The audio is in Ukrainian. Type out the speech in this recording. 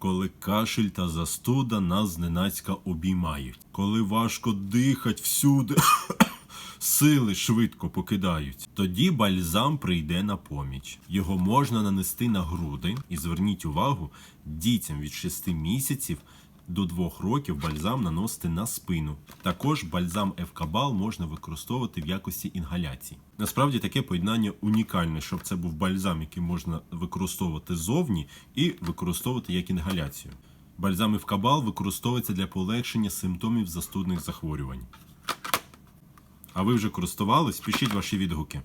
коли кашель та застуда нас зненацька обіймають, коли важко дихать всюди, сили швидко покидають. Тоді бальзам прийде на поміч. Його можна нанести на груди. І зверніть увагу, дітям від 6 місяців до 2 років бальзам наносити на спину. Також бальзам Евкабал можна використовувати в якості інгаляції. Насправді таке поєднання унікальне, щоб це був бальзам, який можна використовувати зовні і використовувати як інгаляцію. Бальзам Евкабал використовується для полегшення симптомів застудних захворювань. А ви вже користувались? Пишіть ваші відгуки.